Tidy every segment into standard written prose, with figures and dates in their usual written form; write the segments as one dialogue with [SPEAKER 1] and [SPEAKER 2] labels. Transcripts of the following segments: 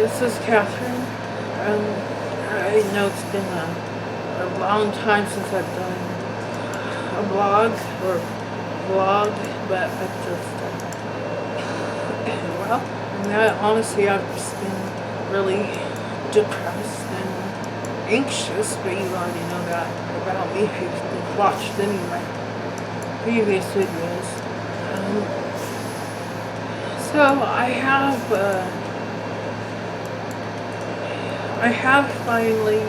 [SPEAKER 1] this is Catherine. I know it's been a long time since I've done a blog or vlog, but I just, honestly, I've just been really depressed and anxious, but you already know that about me if you've watched any of my previous videos. So I have finally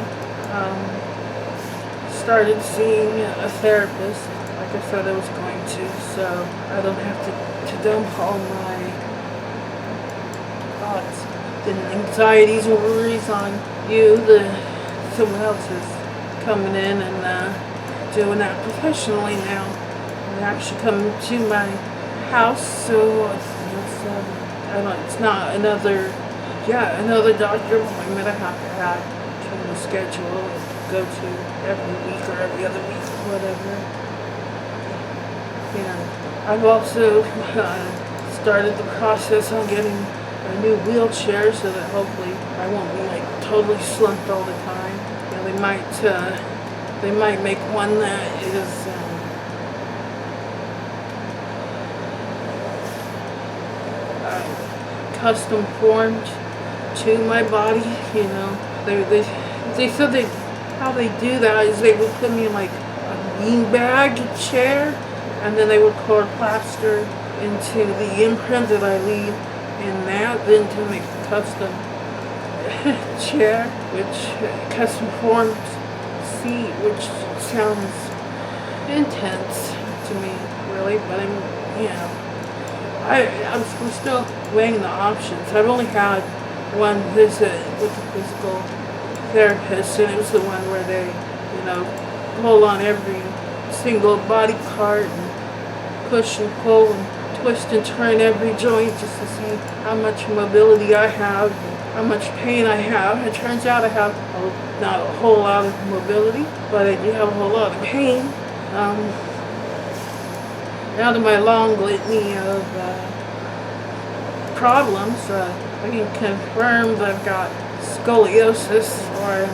[SPEAKER 1] started seeing a therapist, like I said I was going to, so I don't have to dump all my thoughts and anxieties and worries on you. Someone else is coming in and doing that professionally now. They actually come to my house, so it's not another doctor appointment I have to have to schedule and go to every week or every other week or whatever. I've also started the process on getting a new wheelchair so that hopefully I won't be like totally slumped all the time. They might make one that is custom formed to my body. They said how they do that is they would put me in like a beanbag chair, and then they would pour plaster into the imprint that I leave in that, then to make a custom chair, which custom formed seat, which sounds intense to me, really, but I'm still weighing the options. I've only had one visit with a physical therapist, and it was the one where they, pull on every single body part and push and pull and twist and turn every joint just to see how much mobility I have and how much pain I have. It turns out I have not a whole lot of mobility, but I do have a whole lot of pain. Out of my long litany of problems, I can confirm that I've got scoliosis, or,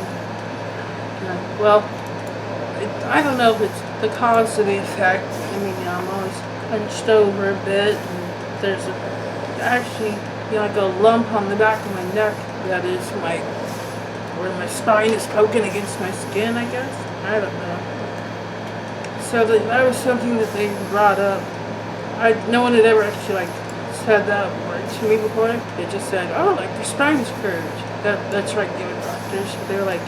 [SPEAKER 1] I don't know if it's the cause of the effect. I'm always hunched over a bit, and there's actually, like a lump on the back of my neck that is where my spine is poking against my skin, I guess. I don't know. So that was something that they brought up. No one had ever actually said that word to me before. They just said, "Oh, your spine is curved." That's right, they were doctors. They were like,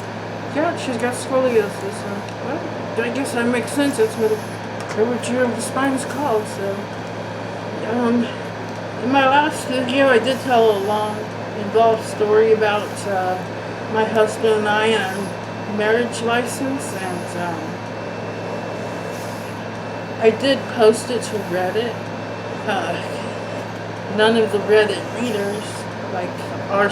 [SPEAKER 1] "Yeah, she's got scoliosis." Well, I guess that makes sense. That's what the curvature of the spine is called. So, in my last video, I did tell a long, involved story about my husband and I and our marriage license, and I did post it to Reddit. None of the Reddit readers, like r/ or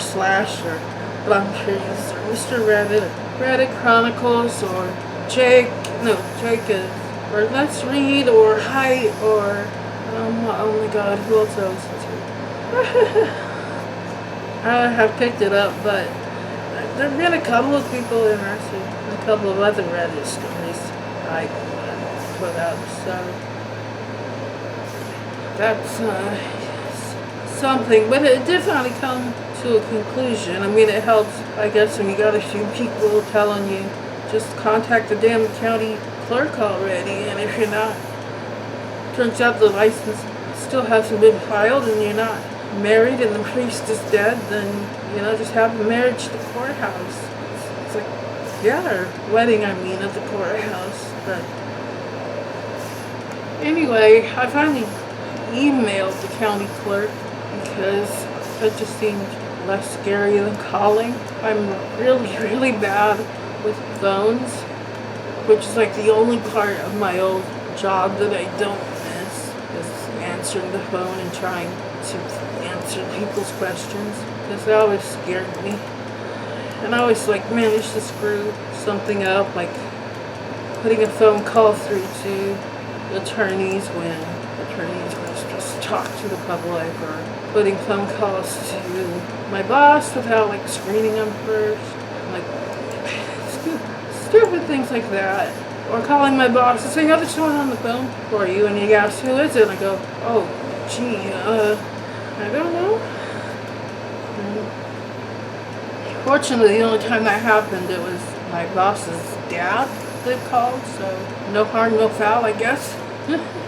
[SPEAKER 1] Blumpers or Mr. Reddit or Reddit Chronicles or Jake is, or Let's Read or Height or, oh my god, who else I listen to? I have picked it up, but there have been a couple of people interested in a couple of other Reddit stories I put up, so that's something, but it did finally come to a conclusion. It helps, I guess, when you got a few people telling you, just contact the damn county clerk already, and if you're not, turns out the license still hasn't been filed and you're not married and the priest is dead, then, just have the marriage at the courthouse. It's like, or wedding, at the courthouse. But anyway, I finally emailed the county clerk because that just seemed less scary than calling. I'm really, really bad with phones, which is the only part of my old job that I don't miss, is answering the phone and trying to answer people's questions, because it always scared me. And I always managed to screw something up, like putting a phone call through to attorneys when attorneys were just talk to the public or putting phone calls to my boss without like screening them first. Like stupid things like that. Or calling my boss and saying, oh, there's someone on the phone for you. And he asks, who is it? And I go, oh, gee, I don't know. And fortunately, the only time that happened, it was my boss's dad that called. So no harm, no foul, I guess.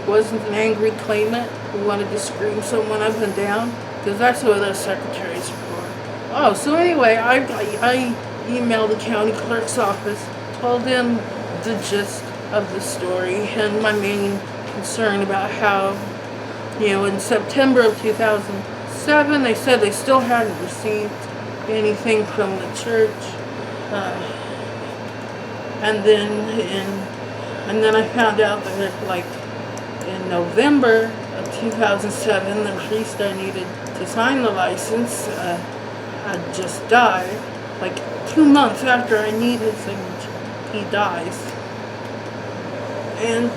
[SPEAKER 1] Wasn't an angry claimant who wanted to scream someone up and down. Because that's what those secretaries are for. Oh, so anyway, I emailed the county clerk's office, told them the gist of the story and my main concern about how, in September of 2007, they said they still hadn't received anything from the church. And then I found out that, like, in November of 2007, the priest I needed to sign the license had just died. Like 2 months after I need his signature, he dies. And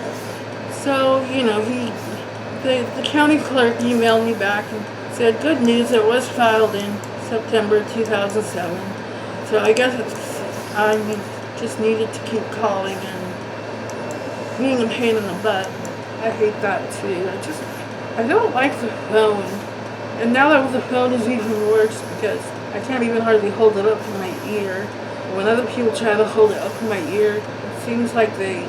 [SPEAKER 1] so, the county clerk emailed me back and said, good news, it was filed in September 2007. So I guess I just needed to keep calling and being a pain in the butt. I hate that too. I don't like the phone. And now that the phone is even worse because I can't even hardly hold it up to my ear. When other people try to hold it up to my ear, it seems like they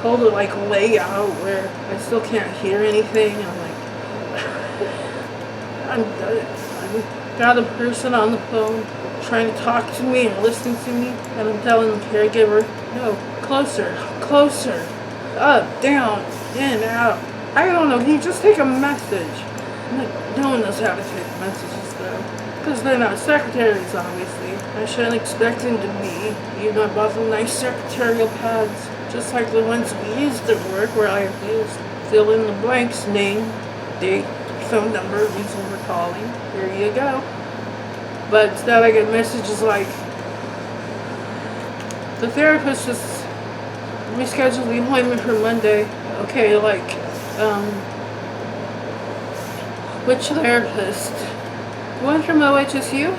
[SPEAKER 1] hold it like way out where I still can't hear anything. And I'm like, I've got a person on the phone trying to talk to me and listening to me, and I'm telling the caregiver, no, closer, up, down, in, out. I don't know, can you just take a message? I'm like, no one knows how to take messages though. Because they're not secretaries, obviously. I shouldn't expect them to be. Even though I bought them nice secretarial pads, just like the ones we used at work, where I used fill in the blanks, name, date, phone number, reason for calling. Here you go. But instead I get messages like, the therapist just rescheduled the appointment for Monday. Okay, like, which therapist? One from OHSU?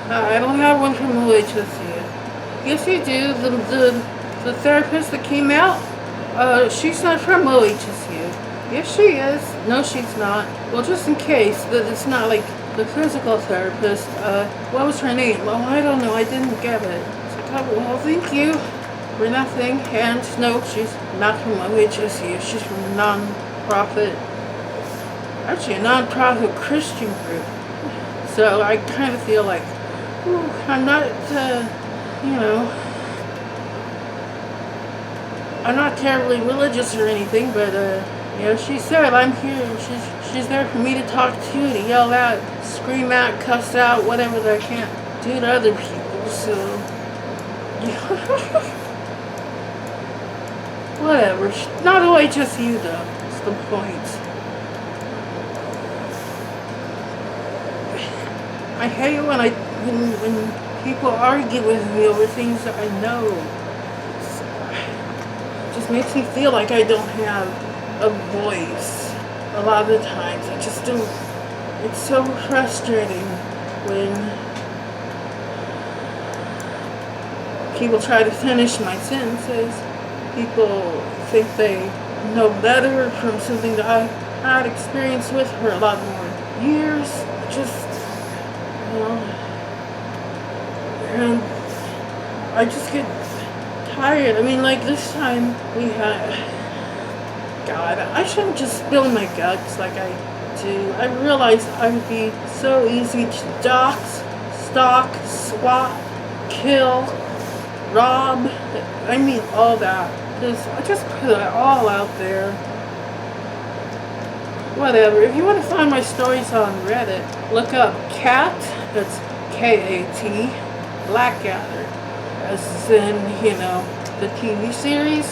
[SPEAKER 1] I don't have one from OHSU. Yes, you do. The therapist that came out, she's not from OHSU. Yes, she is. No, she's not. Well, just in case that it's not like the physical therapist, what was her name? Well, I don't know. I didn't get it. It's like, oh, well, thank you for nothing. And no, she's not from OHSU. She's from a non-profit, actually a non-profit Christian group. So I kind of feel like, ooh, I'm not, I'm not terribly religious or anything, but, she said I'm here. She's there for me to talk to, yell at, scream at, cuss out, whatever that I can't do to other people. So, whatever. Not OHSU though. That's the point. I hate when people argue with me over things that I know. It just makes me feel like I don't have a voice a lot of the times. I just don't. It's so frustrating when people try to finish my sentences. People think they know better from something that I had experience with for a lot more years. Just, and I just get tired. I mean, like this time we had, God, I shouldn't just spill my guts like I do. I realized I would be so easy to dox, stalk, swat, kill, rob. I mean, all that. I just put it all out there. Whatever. If you want to find my stories on Reddit, look up Cat, that's K-A-T, Blackadder, as in, the TV series.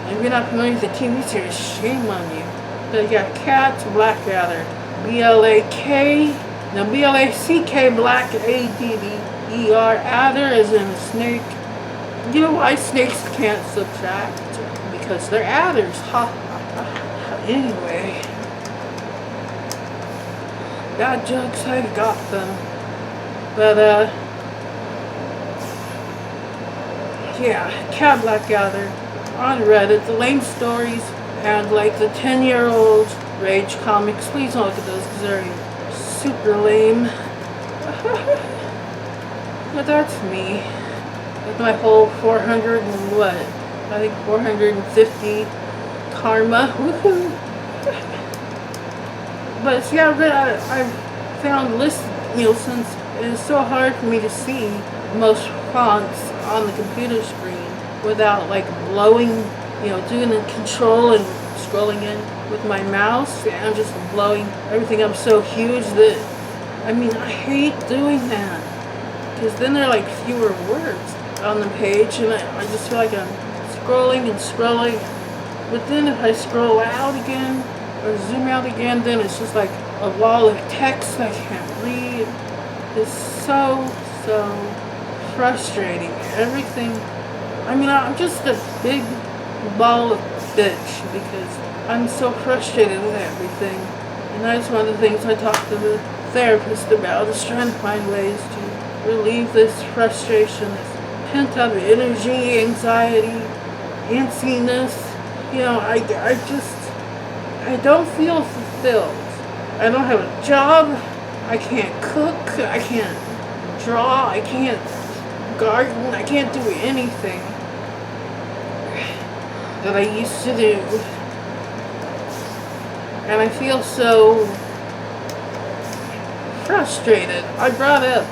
[SPEAKER 1] If you're not familiar with the TV series, shame on you. But you got Cat, Blackadder, B-L-A-K, no, B-L-A-C-K, Black, A-D-D-E-R, adder as in a snake. You know why snakes can't subtract? Because they're adders. Ha ha ha. Anyway. bad jokes, I got them. But, yeah, Cat Black Gather on Reddit, the lame stories, and like the 10-year-old rage comics. Please don't look at those because they're super lame. But that's me. With my whole 400 and what? I think 450 karma. Woohoo! But yeah, but I've found since it is so hard for me to see most fonts on the computer screen without like blowing, doing the control and scrolling in with my mouse and just blowing everything up so huge that, I hate doing that. Because then there are like fewer words on the page and I just feel like I'm scrolling and scrolling. But then if I scroll out again or zoom out again, then it's just like a wall of text I can't read. It's so frustrating. Everything, I'm just a big ball of bitch because I'm so frustrated with everything. And that's one of the things I talk to the therapist about, is trying to find ways to relieve this frustration, this pent up energy, anxiety, antsiness. I don't feel fulfilled. I don't have a job. I can't cook. I can't draw. I can't garden. I can't do anything that I used to do. And I feel so frustrated. I brought up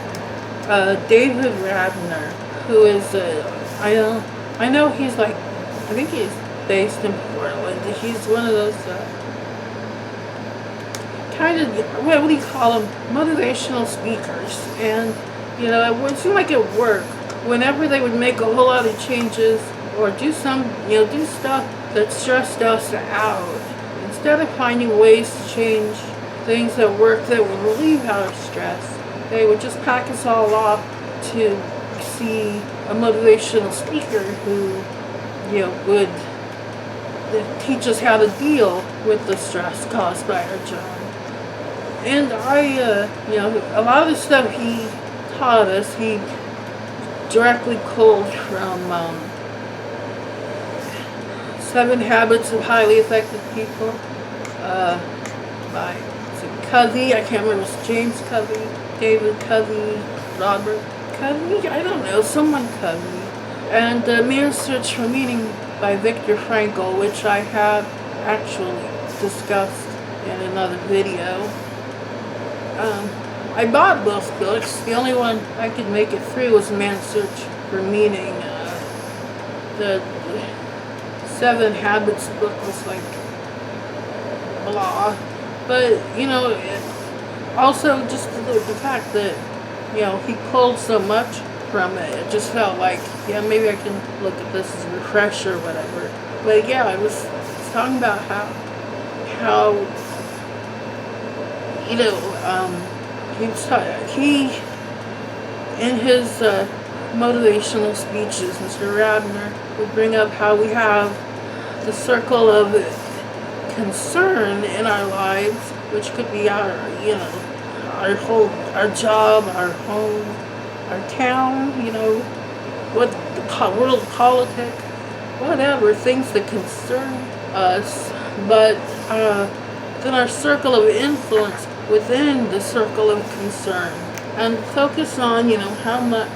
[SPEAKER 1] David Radner, who is, I know he's like, I think he's based in Portland. He's one of those kind of, what do you call them, motivational speakers. And, it would seem like at work, whenever they would make a whole lot of changes or do stuff that stressed us out, instead of finding ways to change things at work that would relieve our stress, they would just pack us all off to see a motivational speaker who, would teach us how to deal with the stress caused by our job. And a lot of the stuff he taught us, he directly pulled from 7 Habits of Highly Effective People by Covey. I can't remember, it's James Covey, David Covey, Robert Covey, I don't know, someone Covey. And Man's Search for Meaning by Viktor Frankl, which I have actually discussed in another video. I bought both books. The only one I could make it through was Man's Search for Meaning. The 7 Habits book was like blah. But, also just the fact that, he pulled so much from it. It just felt like, maybe I can look at this as a refresher or whatever. But yeah, I was talking about how he in his motivational speeches, Mr. Radner would bring up how we have the circle of concern in our lives, which could be our job, our home, our town, what the world politics, whatever, things that concern us, but then our circle of influence within the circle of concern, and focus on, how much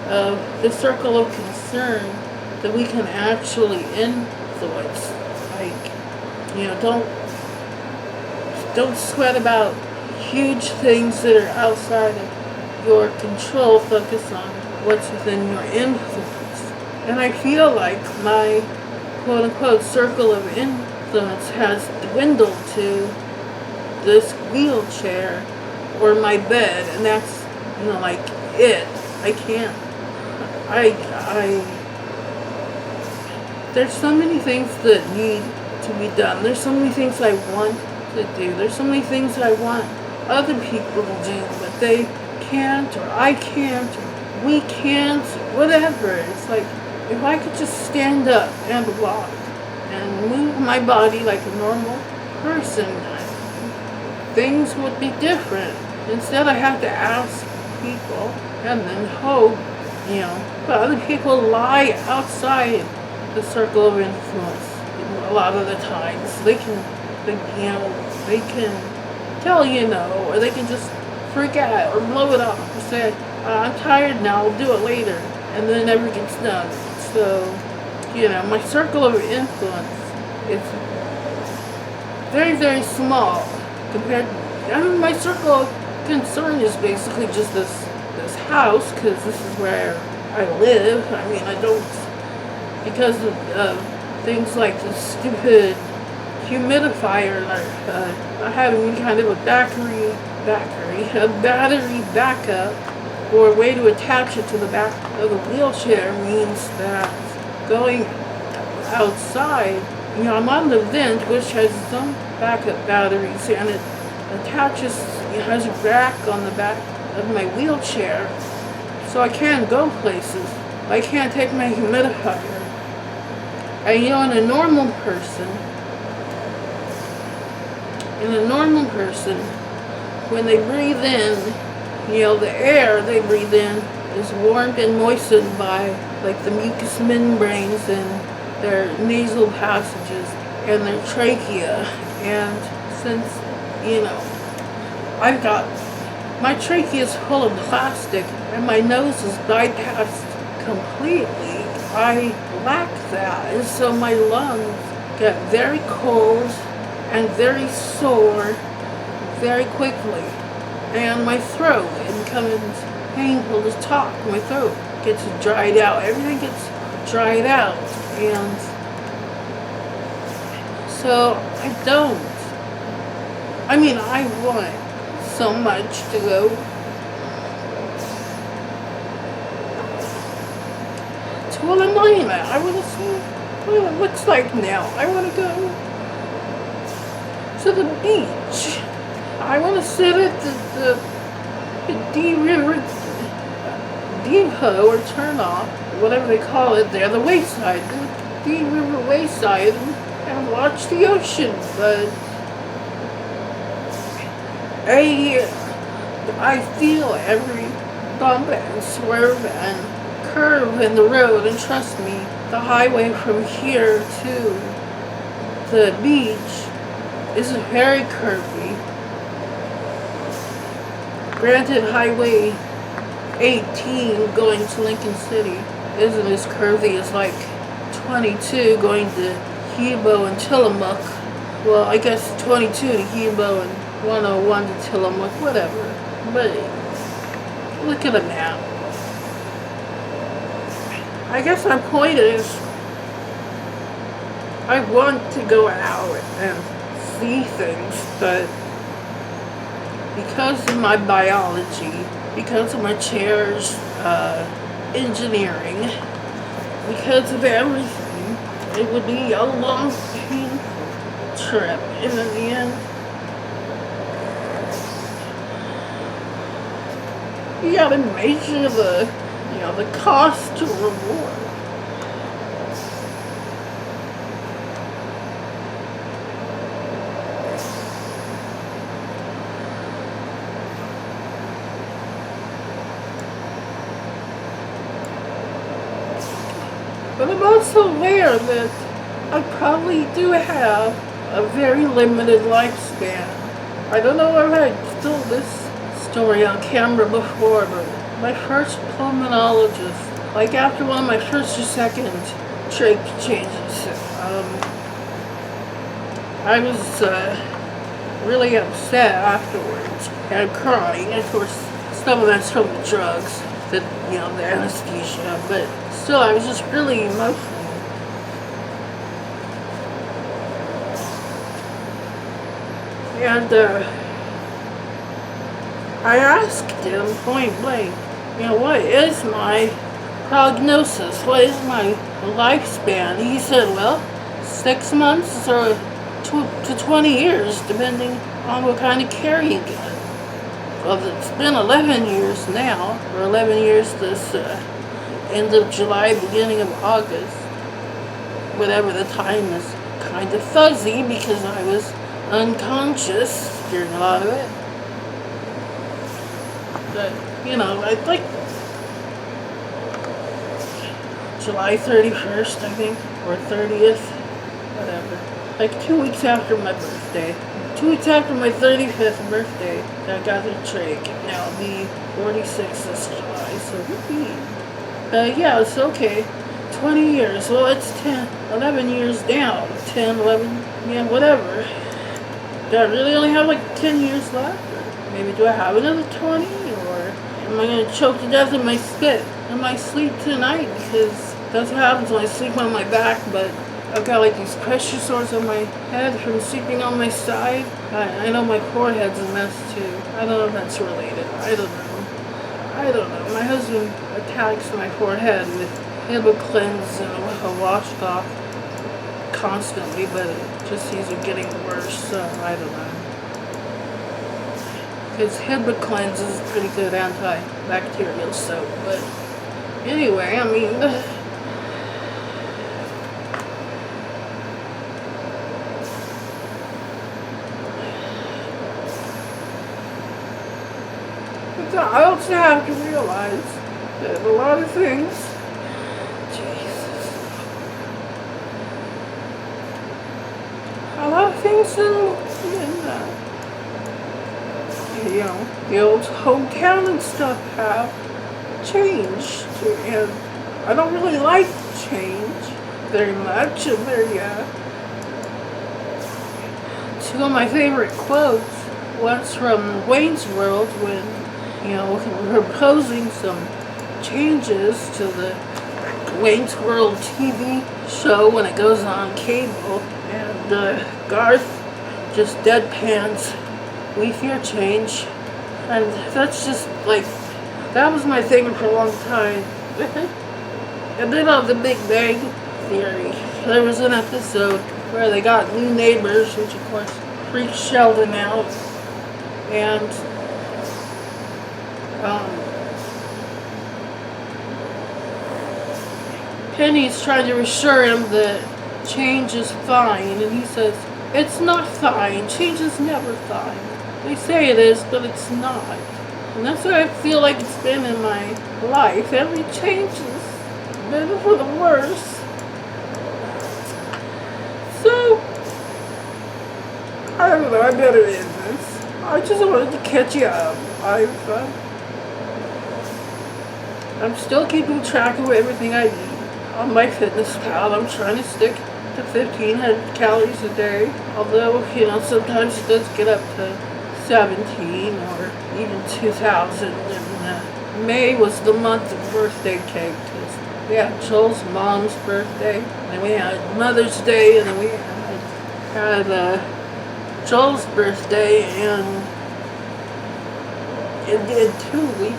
[SPEAKER 1] of the circle of concern that we can actually influence. Like, don't sweat about huge things that are outside of your control. Focus on what's within your influence. And I feel like my quote-unquote circle of influence has dwindled to this wheelchair or my bed, and that's, like it. I can't. There's so many things that need to be done. There's so many things I want to do. There's so many things I want other people to do, but they can't, or I can't, or we can't, whatever. It's like, if I could just stand up and walk and move my body like a normal person, things would be different. Instead, I have to ask people and then hope, but other people lie outside the circle of influence. A lot of the times, they can tell you no, or they can just freak out or blow it off and say, I'm tired now, I'll do it later, and then it never gets done. So, my circle of influence is very, very small compared. My circle of concern is basically just this house, because this is where I live. I don't, because of things like the stupid humidifier, not having any kind of a battery backup or a way to attach it to the back of the wheelchair means that going outside, I'm on the vent, which has some backup batteries, and it attaches, it has a rack on the back of my wheelchair, so I can't go places. I can't take my humidifier. And in a normal person, when they breathe in, the air they breathe in is warmed and moistened by the mucous membranes in their nasal passages and their trachea. And since, my trachea is full of plastic and my nose is bypassed completely, I lack that. And so my lungs get very cold and very sore very quickly. And my throat, it becomes painful to talk. My throat gets dried out. Everything gets dried out. And so I don't. I want so much to go to an alignment. I want to see what it looks like now. I want to go to the beach. I want to sit at the D River Depot or turnoff, whatever they call it there, the wayside, the D River wayside, and watch the ocean. But I feel every bump and swerve and curve in the road, and trust me, the highway from here to the beach is very curvy. Granted, Highway 18 going to Lincoln City isn't as curvy as 22 going to Hebo and Tillamook. Well, I guess 22 to Hebo and 101 to Tillamook, whatever. But look at a map. I guess my point is, I want to go out and see things, but because of my biology, because of my chair's engineering, because of everything, it would be a long, painful trip. And in the end, you gotta measure the cost to reward. But I'm also aware that I probably do have a very limited lifespan. I don't know if I told this story on camera before, but my first pulmonologist, after one of my first or second trach changes, I was really upset afterwards and crying. Of course, some of that's from the drugs, the anesthesia, but still, I was just really emotional. And I asked him point blank, what is my prognosis? What is my lifespan? He said, well, 6 months or to 20 years, depending on what kind of care you get. Well, it's been 11 years now, or 11 years this end of July, beginning of August. Whatever the time is kind of fuzzy because I was unconscious during a lot of it. But, you know, I like July 31st, I think, or 30th, whatever. Like 2 weeks after my birthday. 2 weeks after my 35th birthday, I got the trig. Now it'll be 46 this July, so yeah, it's okay. 20 years, well, it's 10, 11 years down. 10, 11, yeah, whatever. Do I really only have like 10 years left? Or maybe do I have another 20? Or am I going to choke to death in my spit in my sleep tonight? Because that's what happens when I sleep on my back, but I've got like these pressure sores on my head from sleeping on my side. I know my forehead's a mess too. I don't know if that's related. I don't know. My husband attacks my forehead with Hibiclens and a washcloth constantly, but it just seems to be getting worse, so I don't know. Because Hibiclens is pretty good antibacterial soap, but anyway, I mean, I also have to realize that a lot of things, a lot of things in you know, the old hometown and stuff have changed, and I don't really like change very much. And two of my favorite quotes. One's from Wayne's World when, you know, we're proposing some changes to the Wayne's World TV show when it goes on cable, and Garth just deadpans, "We fear change," and that's just like, that was my thing for a long time. And then on The Big Bang Theory, there was an episode where they got new neighbors, which of course freaked Sheldon out, and Penny's trying to reassure him that change is fine, and he says, "It's not fine. Change is never fine. They say it is, but it's not." And that's what I feel like it's been in my life. Every change has been for the worse. So, I don't know, I better end this. I just wanted to catch you up. I'm still keeping track of everything I eat on my fitness pal. I'm trying to stick to 1,500 calories a day. Although, you know, sometimes it does get up to 17 or even 2,000. And May was the month of birthday cake. We had Joel's mom's birthday, and we had Mother's Day, and then we had Joel's birthday, and in 2 weeks.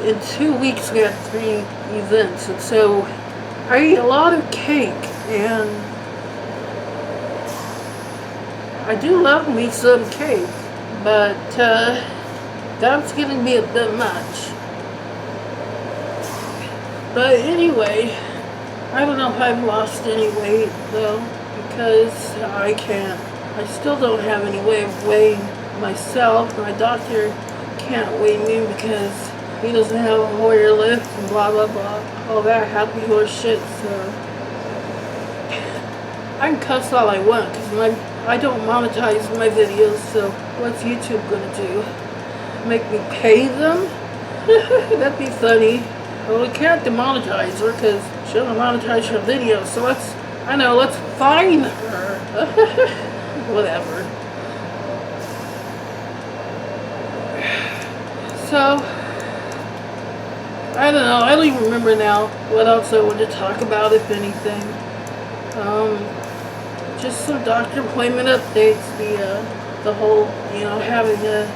[SPEAKER 1] In 2 weeks we had 3 events, and so I eat a lot of cake, and I do love me some cake, but that's getting me a bit much. But anyway, I don't know if I've lost any weight though, because I still don't have any way of weighing myself. My doctor can't weigh me because he doesn't have a Hoyer lift and blah blah blah, all that happy horse shit. So I can cuss all I want because I don't monetize my videos. So what's YouTube gonna do? Make me pay them? That'd be funny. Well, we can't demonetize her because she doesn't monetize her videos. So let's fine her. Whatever. So I don't know. I don't even remember now what else I wanted to talk about, if anything. Just some doctor appointment updates. The whole, you know, having a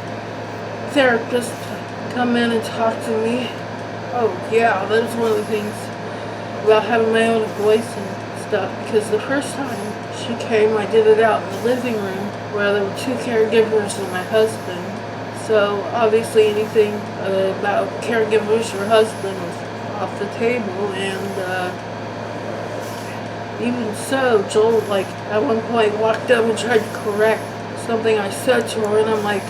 [SPEAKER 1] therapist come in and talk to me. Oh yeah, that was one of the things about having my own voice and stuff. Because the first time she came, I did it out in the living room where there were 2 caregivers and my husband. So obviously anything about caregivers or husband was off the table, and even so, Joel, like, at one point walked up and tried to correct something I said to her, and I'm like,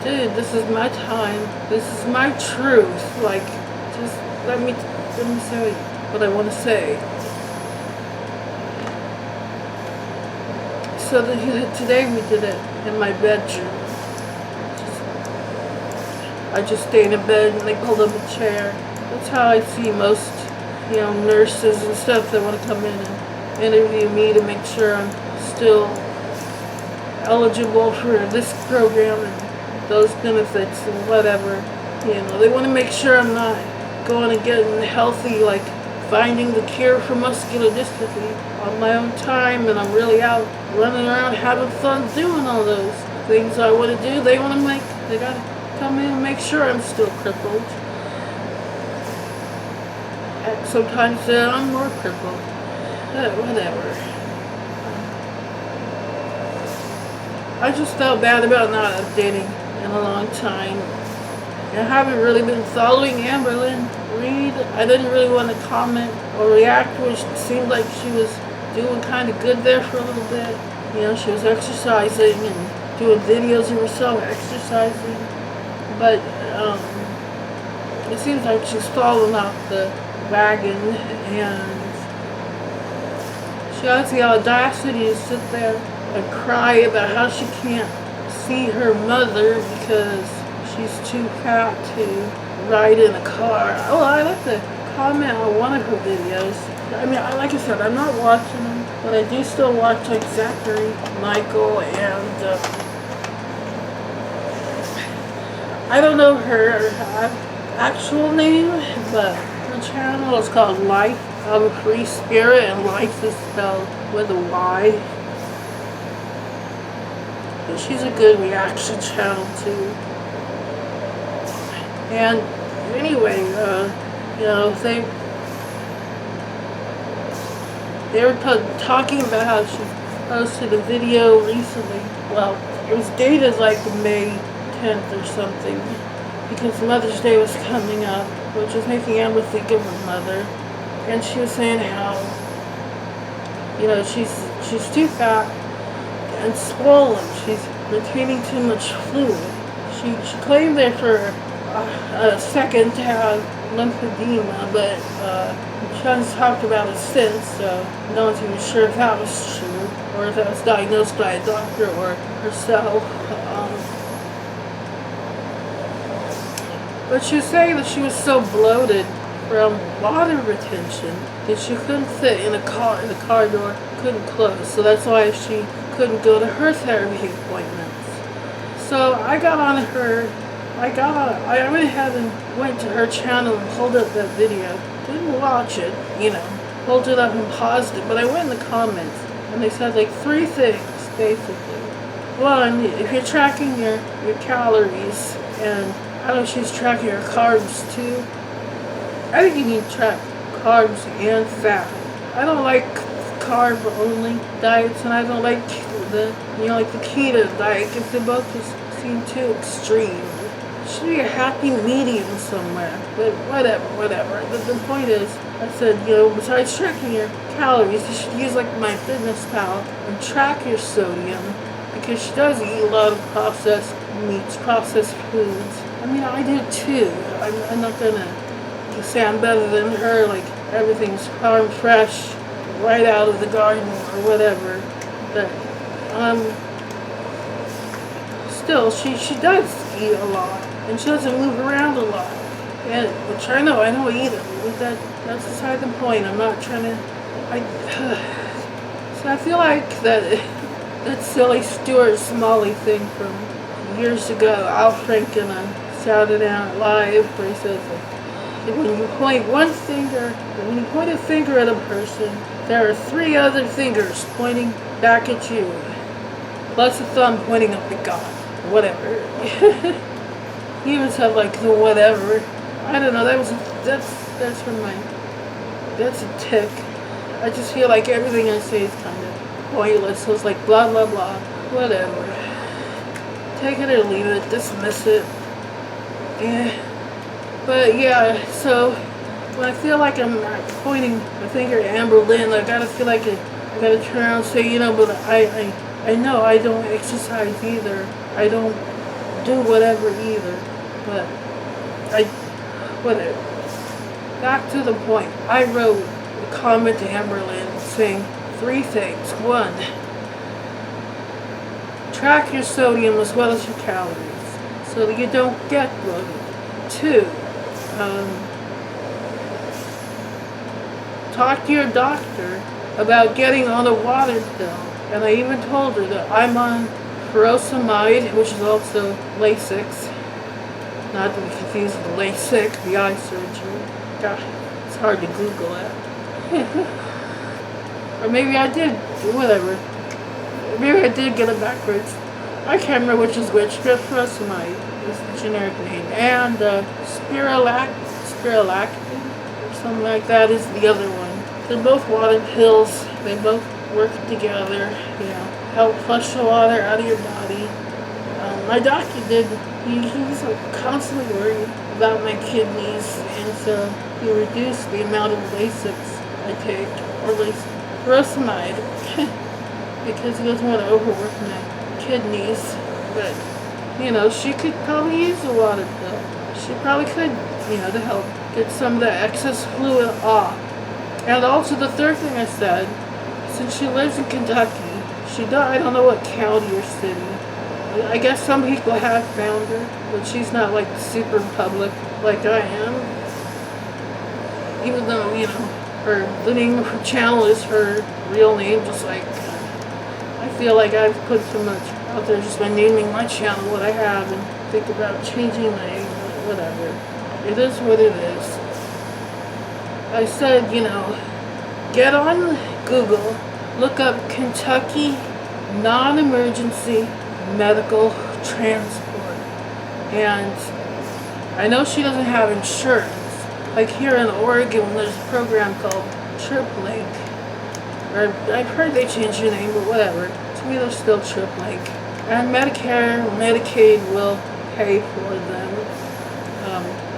[SPEAKER 1] dude, this is my time. This is my truth. Like, just let me say what I want to say. So today we did it in my bedroom. I just stayed in bed and they pulled up a chair. That's how I see most, nurses and stuff that want to come in and interview me to make sure I'm still eligible for this program and those benefits and whatever. They want to make sure I'm not going and getting healthy, like finding the cure for muscular dystrophy on my own time, and I'm really out running around having fun doing all those things I want to do. They gotta come in and make sure I'm still crippled. And sometimes I'm more crippled. Whatever. I just felt bad about not updating in a long time. I haven't really been following Amberlyn Reed. I didn't really want to comment or react, which seemed like she was doing kind of good there for a little bit. She was exercising and doing videos of herself exercising. But it seems like she's fallen off the wagon, and she has the audacity to sit there and cry about how she can't see her mother because she's too fat to ride in a car. Oh, I like to comment on one of her videos. I mean, like I said, I'm not watching them, but I do still watch like Zachary, Michael, and I don't know her actual name, but her channel is called Life of a Free Spirit, and life is spelled with a Y. But she's a good reaction channel too. And anyway, they were talking about how she posted a video recently. Well, it was dated like May 10th or something, because Mother's Day was coming up, which was making Amber think of her mother. And she was saying how, she's too fat and swollen. She's retaining too much fluid. She claimed there for a second to have lymphedema, but she hasn't talked about it since, so no one's even sure if that was true, or if that was diagnosed by a doctor or herself. But she was saying that she was so bloated from water retention that she couldn't fit in a car, and the car door couldn't close, so that's why she couldn't go to her therapy appointments. So I went ahead and went to her channel and pulled up that video. Didn't watch it, pulled it up and paused it, but I went in the comments and they said like 3 things basically. One, if you're tracking your calories, and I don't know if she's tracking her carbs too. I think you need to track carbs and fat. I don't like carb only diets, and I don't like the keto diet, because they both just seem too extreme. Should be a happy medium somewhere, but whatever. The point is, I said, besides tracking your calories, you should use like MyFitnessPal and track your sodium, because she does eat a lot of processed meats, processed foods. I mean, I do too. I'm not gonna say I'm better than her, like everything's farm fresh, right out of the garden or whatever. But still, she does eat a lot. And she doesn't move around a lot. And which I know either. But that's beside the point. I'm not trying to. So I feel like that silly Stuart Smalley thing from years ago, Al Franken on Saturday Night Live, where he says that when you point a finger at a person, there are 3 other fingers pointing back at you, plus a thumb pointing up at God. Whatever. He even said like the whatever. I don't know. That's a tick. I just feel like everything I say is kind of pointless. So it's like blah blah blah. Whatever. Take it or leave it. Dismiss it. Yeah. But yeah. So when I feel like I'm pointing the finger at Amber Lynn, I gotta feel like I gotta turn around and say, but I know I don't exercise either. I don't do whatever either. But whatever. Back to the point. I wrote a comment to Amber Lynn saying 3 things. 1, track your sodium as well as your calories so that you don't get bloated. 2, talk to your doctor about getting on a water pill. And I even told her that I'm on furosemide, which is also Lasix. Not to be confused with LASIK, the eye surgery. Gosh, it's hard to Google it. Or maybe I did, whatever. Maybe I did get it backwards. I can't remember which is which, but furosemide is the generic name. And spirulactin, or something like that, is the other one. They're both water pills. They both work together, help flush the water out of your body. My doctor he's constantly worried about my kidneys, and so he reduced the amount of Lasix I take, or furosemide, because he doesn't want to overwork my kidneys. But, she could probably use a water pill. She probably could, to help get some of the excess fluid off. And also the third thing I said, since she lives in Kentucky, I don't know what county or city. I guess some people have found her, but she's not like super public like I am. Even though, the name of her channel is her real name, just like I feel like I've put so much out there just by naming my channel what I have and think about changing the name, whatever. It is what it is. I said, get on Google, look up Kentucky non-emergency medical transport. And I know she doesn't have insurance. Like here in Oregon, there's a program called TripLink. Or I've heard they changed the name, but whatever. To me, they're still TripLink. And Medicare, Medicaid will pay for them.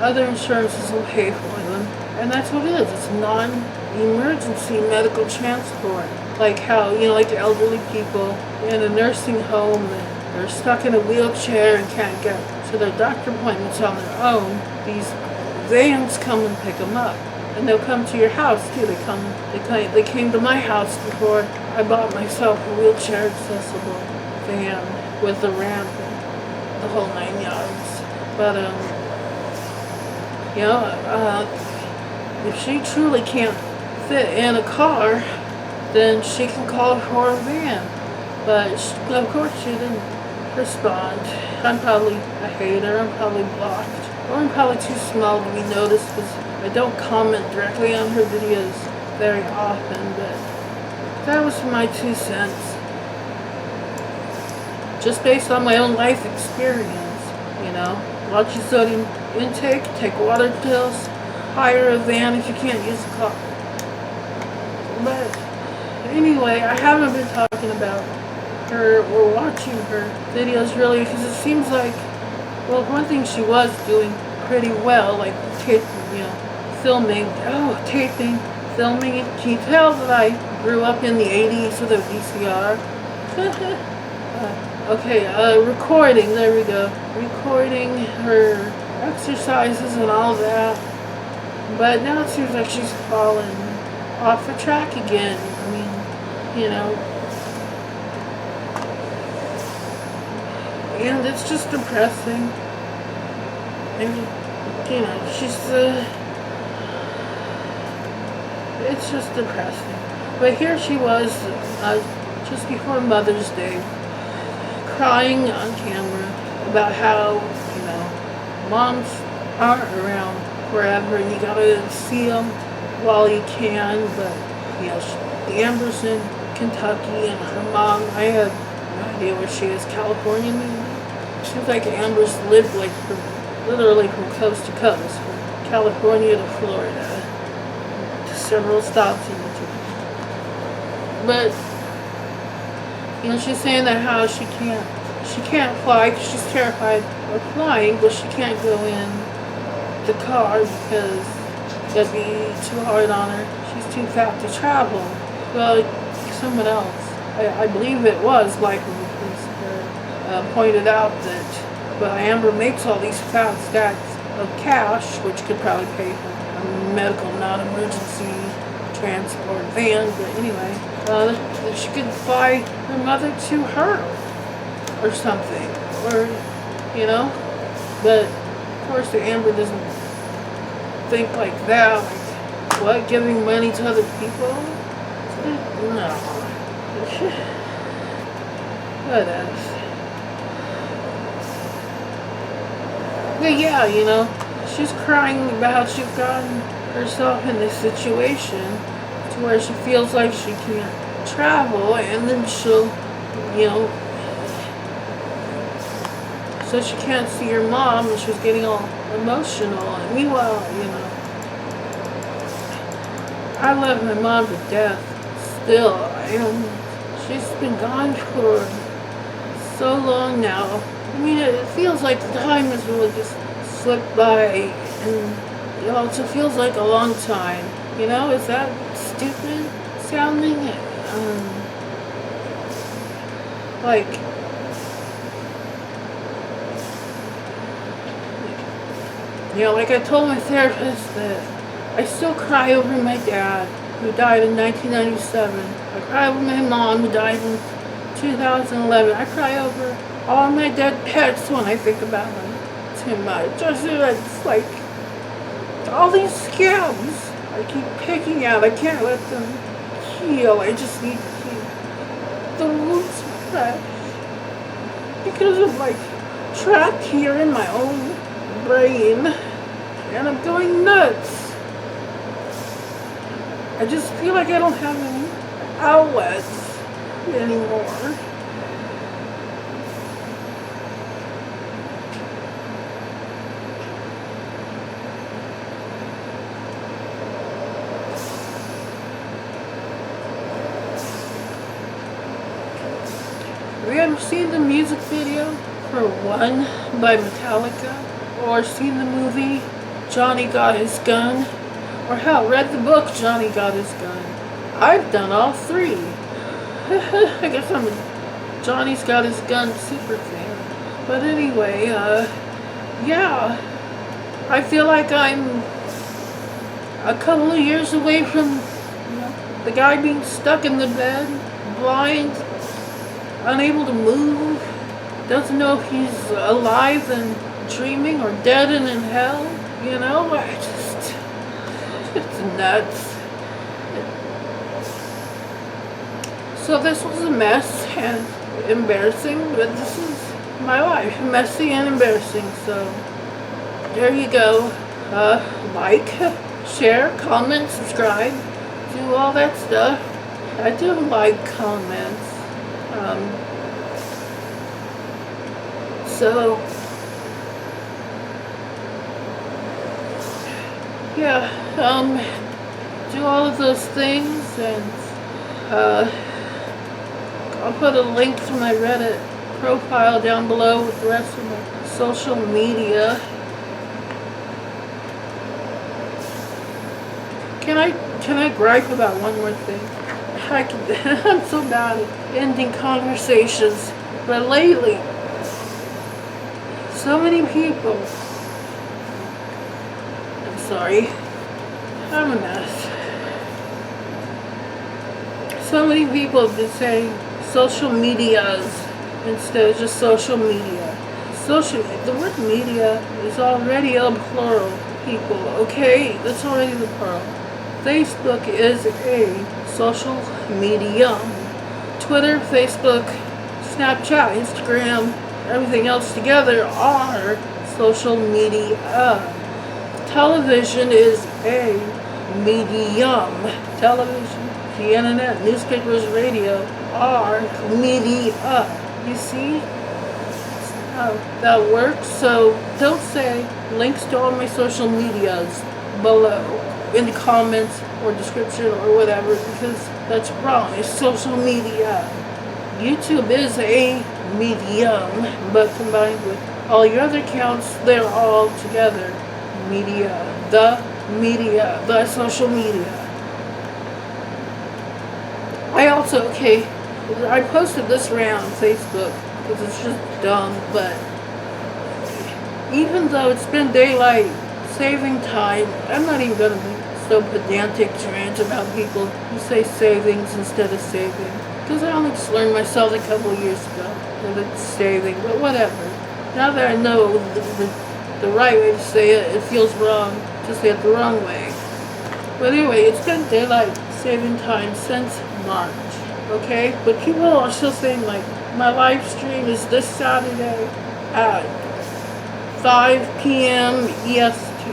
[SPEAKER 1] Other insurances will pay for them. And that's what it is. It's non-emergency medical transport. Like how, like elderly people in a nursing home and they're stuck in a wheelchair and can't get to their doctor appointments on their own. These vans come and pick them up. And they'll come to your house too. They came to my house before I bought myself a wheelchair accessible van with a ramp and the whole 9 yards. But, if she truly can't fit in a car, then she can call for a van. But of course she didn't respond. I'm probably a hater, I'm probably blocked, or I'm probably too small to be noticed because I don't comment directly on her videos very often, but that was my 2 cents. Just based on my own life experience, watch your sodium intake, take water pills, hire a van if you can't use a car. But anyway, I haven't been talking about her or watching her videos really because it seems like, well, one thing she was doing pretty well, like filming. Can you tell that I grew up in the 80s with a VCR? Recording, there we go. Recording her exercises and all that. But now it seems like she's fallen off the track again. I mean, and it's just depressing. And, it's just depressing. But here she was, just before Mother's Day, crying on camera about how, moms aren't around forever and you gotta see them while you can. But, Amber's in Kentucky and her mom, I have no idea where she is, California maybe? Seems like Amber's lived literally from coast to coast, from California to Florida, to several stops in between. But, she's saying that how she can't fly because she's terrified of flying, but she can't go in the car because That'd be too hard on her. She's too fat to travel. Well, someone else, I believe it was Michael, pointed out that, but Amber makes all these fat stacks of cash, which could probably pay for a medical non-emergency transport van. But anyway, she could buy her mother to her or something, or But of course, the Amber doesn't think like that. Like, what? Giving money to other people? No. What else? But yeah, she's crying about how she's gotten herself in this situation to where she feels like she can't travel, and then she'll, so she can't see her mom, and she's getting all emotional. And meanwhile, I love my mom to death still, and she's been gone for so long now. I mean, it feels like the time has really just slipped by, and it also feels like a long time. Is that stupid sounding? Like I told my therapist that I still cry over my dad, who died in 1997. I cry over my mom, who died in 2011. I cry over all my dead pets when I think about them too much. It's like all these scabs I keep picking out. I can't let them heal. I just need to keep the wounds fresh, because I'm trapped here in my own brain, and I'm going nuts. I just feel like I don't have any outlets anymore. Have you ever seen the music video for One by Metallica? Or seen the movie Johnny Got His Gun? Or hell, read the book Johnny Got His Gun? I've done all three. I guess I'm a Johnny's Got His Gun super fan. But anyway, yeah. I feel like I'm a couple of years away from the guy being stuck in the bed, blind, unable to move, doesn't know if he's alive and dreaming or dead and in hell. It's nuts. So this was a mess and embarrassing, but this is my life, messy and embarrassing. So there you go. Like, share, comment, subscribe, do all that stuff. I do like comments. So yeah, do all of those things, and I'll put a link to my Reddit profile down below with the rest of my social media. Can I gripe about one more thing? I'm so bad at ending conversations, but lately, so many people, sorry, I'm a mess. So many people have been saying social medias instead of just social media. The word media is already a plural, people, okay? That's already the plural. Facebook is a social medium. Twitter, Facebook, Snapchat, Instagram, everything else together are social media. Television is a medium. Television, the internet, newspapers, radio are media. You see how that works? So don't say links to all my social medias below in the comments or description or whatever, because that's wrong. It's social media. YouTube is a medium, but combined with all your other accounts, they're all together media. The media, the social media. I also, I posted this rant on Facebook because it's just dumb, but even though it's been daylight saving time, I'm not even going to be so pedantic to rant about people who say savings instead of saving. Because I only just learned myself a couple of years ago that it's saving, but whatever. Now that I know the right way to say it, it feels wrong to say it the wrong way. But anyway, it's been daylight saving time since March, okay? But people are still saying, like, my live stream is this Saturday at 5 p.m. EST,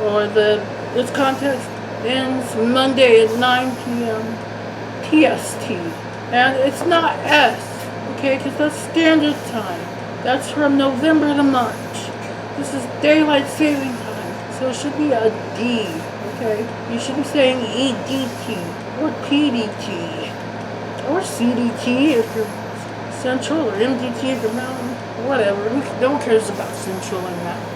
[SPEAKER 1] or this contest ends Monday at 9 p.m. PST, and it's not S, okay, because that's standard time. That's from November to March. This is daylight saving time, so it should be a D, okay? You should be saying EDT, or PDT, or CDT if you're Central, or MDT if you're Mountain, whatever. No one cares about Central and Mountain.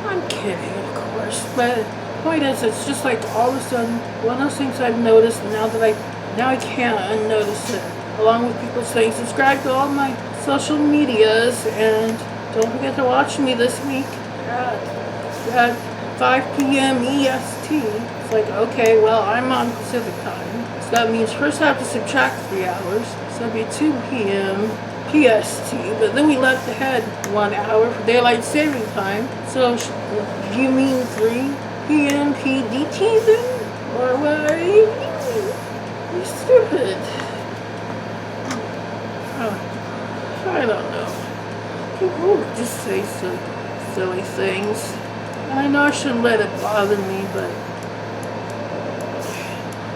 [SPEAKER 1] I'm kidding, of course, but the point is, it's just like all of a sudden, one of those things I've noticed, and now I can't unnotice it. Along with people saying, subscribe to all my social medias, and don't forget to watch me this week at 5 p.m. EST. It's like, okay, well, I'm on Pacific time. So that means first I have to subtract 3 hours. So it'd be 2 p.m. PST, but then we left ahead 1 hour for daylight saving time. So do you mean 3 p.m. PDT then? Or what are you mean? You're stupid. I don't know. People just say silly things. And I know I shouldn't let it bother me, but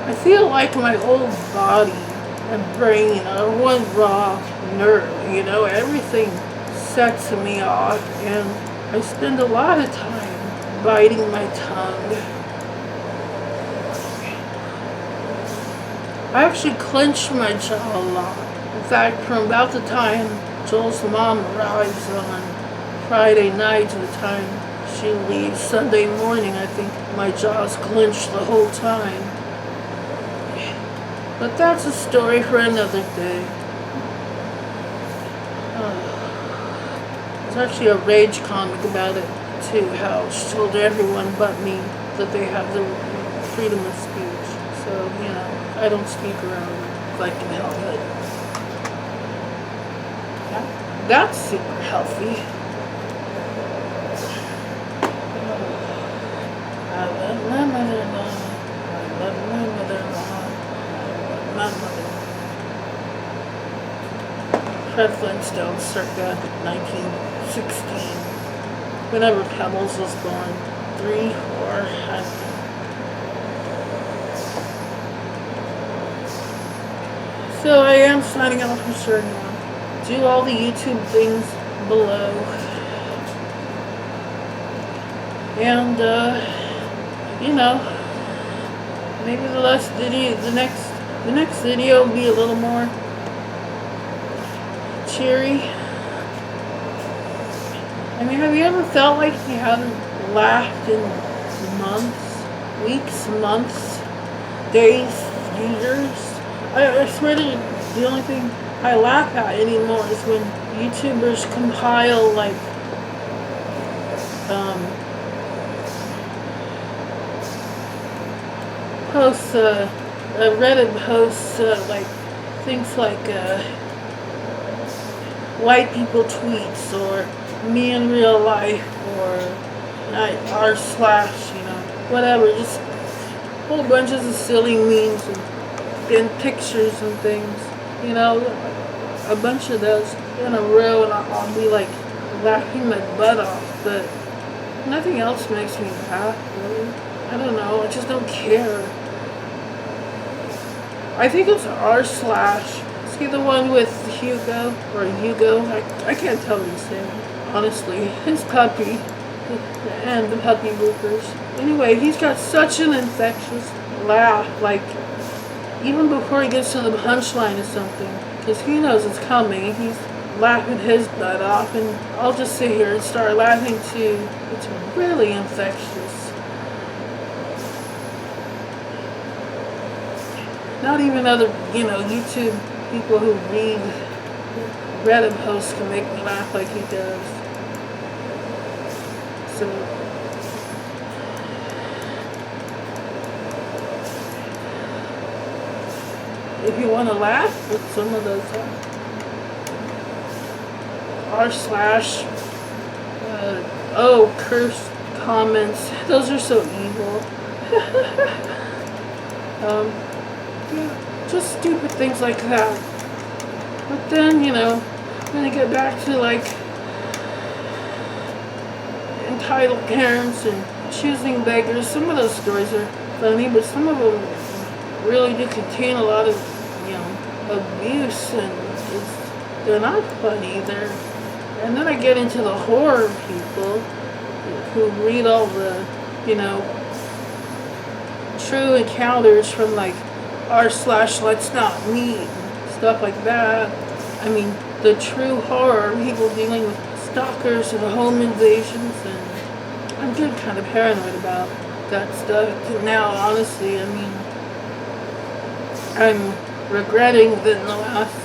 [SPEAKER 1] I feel like my whole body and brain are one raw nerve, you know, everything sets me off, and I spend a lot of time biting my tongue. I actually clench my jaw a lot. In fact, from about the time Joel's mom arrives on Friday night to the time she leaves Sunday morning, I think my jaw's clenched the whole time. But that's a story for another day. There's actually a rage comic about it too, how she told everyone but me that they have the freedom of speech. So, you know, I don't speak around if I can help it. That's super healthy. I love my mother-in-law. I love my mother-in-law. I love my mother. Fred Flintstone, circa 1916. Whenever Pebbles was born. 3, 4, I don't know. So I am signing off for sure now. Do all the YouTube things below. And, you know, maybe the next video will be a little more cheery. I mean, have you ever felt like you haven't laughed in months, weeks, months, days, years? I swear to you, the only thing I laugh at anymore is when YouTubers compile, like, posts, Reddit posts, like, things like, white people tweets, or me in real life, or r/, you know, whatever, just whole bunches of silly memes and pictures and things, you know, a bunch of those in a row, and I'll be like laughing my butt off, but nothing else makes me laugh, really. I don't know, I just don't care. I think it's r/. See the one with Hugo, or Hugo, I can't tell what he's saying, honestly. His puppy, and the puppy bloopers. Anyway, he's got such an infectious laugh, like, even before he gets to the punchline or something, because he knows it's coming. He's laughing his butt off, and I'll just sit here and start laughing too. It's really infectious. Not even other, YouTube people who read Reddit posts can make me laugh like he does. So, if you want to laugh with some of those curse comments, those are so evil. Yeah, just stupid things like that. But then, when I get back to like entitled parents and choosing beggars, some of those stories are funny, but some of them really do contain a lot of, abuse, and they're not funny. And then I get into the horror people who read all the, true encounters from like r/let's not meet, stuff like that. I mean, the true horror, people dealing with stalkers and home invasions, and I'm getting kind of paranoid about that stuff now, honestly. I mean, I'm regretting that in the last,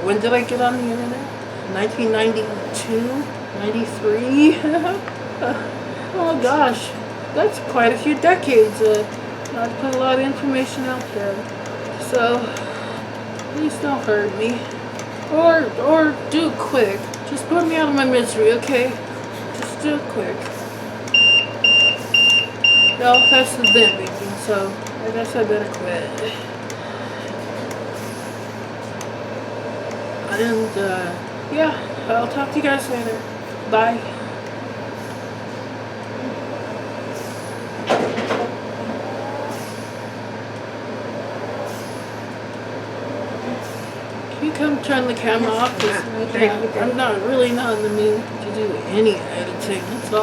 [SPEAKER 1] when did I get on the internet? 1992? 93? Oh gosh, that's quite a few decades. I've put a lot of information out there. So, please don't hurt me. Or do it quick. Just put me out of my misery, okay? Just do it quick. Well, that's the vent beeping, so I guess I better quit. And, yeah, I'll talk to you guys later. Bye. Can you come turn the camera off? 'Cause I'm really not in the mood to do any editing. That's all.